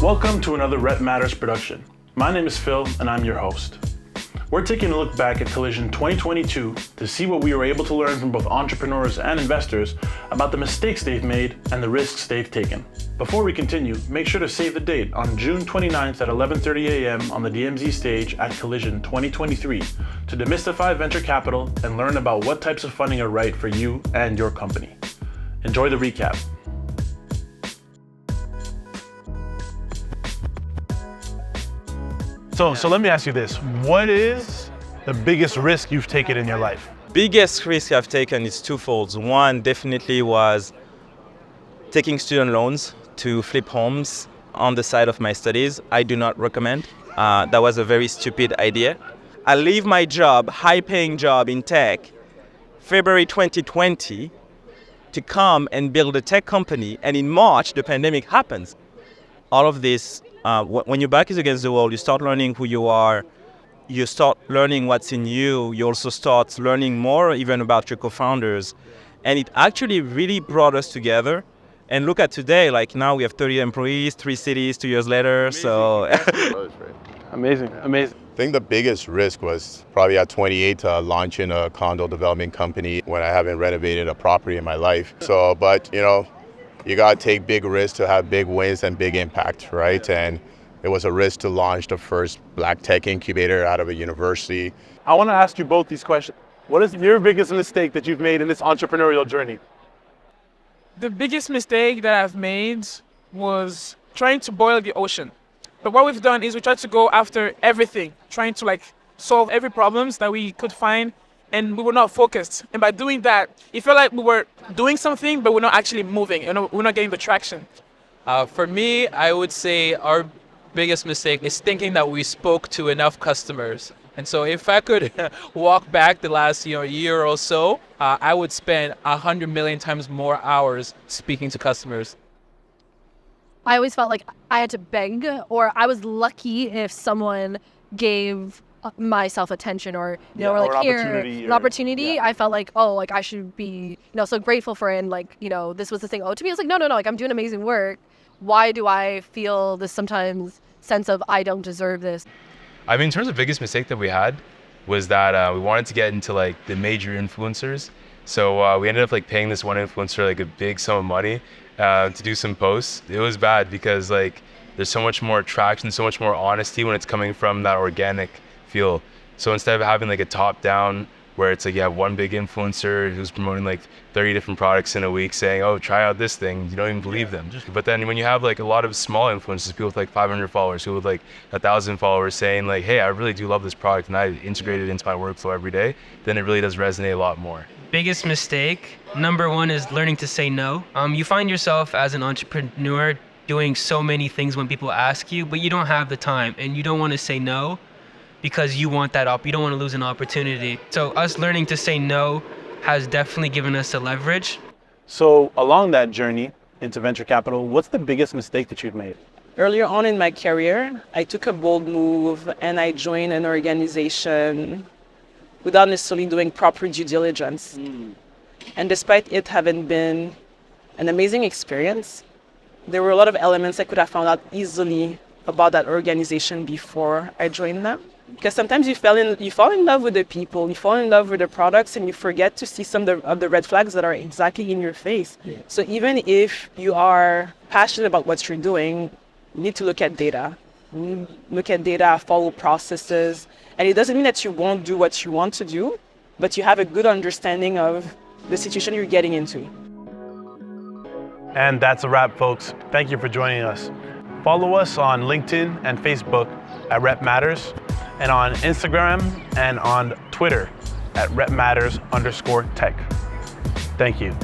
Welcome to another Rep Matters production. My name is Phil and I'm your host. We're taking a look back at Collision 2022 to see what we were able to learn from both entrepreneurs and investors about the mistakes they've made and the risks they've taken. Before we continue, make sure to save the date on June 29th at 11:30 a.m. on the DMZ stage at Collision 2023 to demystify venture capital and learn about what types of funding are right for you and your company. Enjoy the recap. So let me ask you this. What is the biggest risk you've taken in your life? Biggest risk I've taken is twofold. One definitely was taking student loans to flip homes on the side of my studies. I do not recommend. That was a very stupid idea. I leave my job, high-paying job in tech, February 2020, to come and build a tech company, and in March, the pandemic happens. All of this, when your back is against the wall, you start learning who you are, you start learning what's in you, you also start learning more even about your co-founders. And it actually really brought us together. And look at today, like now we have 30 employees, 3 cities, 2 years later, amazing. So. Amazing. I think the biggest risk was probably at 28 launching a condo development company when I haven't renovated a property in my life. But you gotta take big risks to have big wins and big impact, right? And it was a risk to launch the first Black tech incubator out of a university. I want to ask you both these questions. What is your biggest mistake that you've made in this entrepreneurial journey? The biggest mistake that I've made was trying to boil the ocean. But what we've done is we tried to go after everything, trying to solve every problems that we could find, and we were not focused. And by doing that, it felt like we were doing something, but we're not actually moving. We're not getting the traction. For me, I would say our biggest mistake is thinking that we spoke to enough customers. And so if I could walk back the last year or so, I would spend 100 million times more hours speaking to customers. I always felt like I had to beg, or I was lucky if someone gave myself attention or an opportunity. Yeah. I felt like I should be so grateful for it, and this was the thing owed to me. I was like, no, I'm doing amazing work. Why do I feel this sometimes sense of I don't deserve this? I mean, in terms of biggest mistake that we had was that we wanted to get into the major influencers. So we ended up paying this one influencer a big sum of money to do some posts. It was bad because there's so much more traction, so much more honesty when it's coming from that organic feel. So instead of having a top down where it's you have one big influencer who's promoting 30 different products in a week saying, oh, try out this thing, you don't even believe them. But then when you have a lot of small influencers, people with 500 followers, people with 1,000 followers saying hey, I really do love this product and I integrate it into my workflow every day, then it really does resonate a lot more. Biggest mistake, number one, is learning to say no. You find yourself as an entrepreneur doing so many things when people ask you, but you don't have the time and you don't want to say no because you want you don't want to lose an opportunity. So us learning to say no has definitely given us a leverage. So along that journey into venture capital, what's the biggest mistake that you've made? Earlier on in my career, I took a bold move and I joined an organization without necessarily doing proper due diligence. And despite it having been an amazing experience, there were a lot of elements I could have found out easily about that organization before I joined them. Because sometimes you fall in love with the people, you fall in love with the products, and you forget to see some of the red flags that are exactly in your face. Yeah. So even if you are passionate about what you're doing, you need to look at data. Follow processes. And it doesn't mean that you won't do what you want to do, but you have a good understanding of the situation you're getting into. And that's a wrap, folks. Thank you for joining us. Follow us on LinkedIn and Facebook at Rep Matters, and on Instagram and on Twitter at repmatters_tech. Thank you.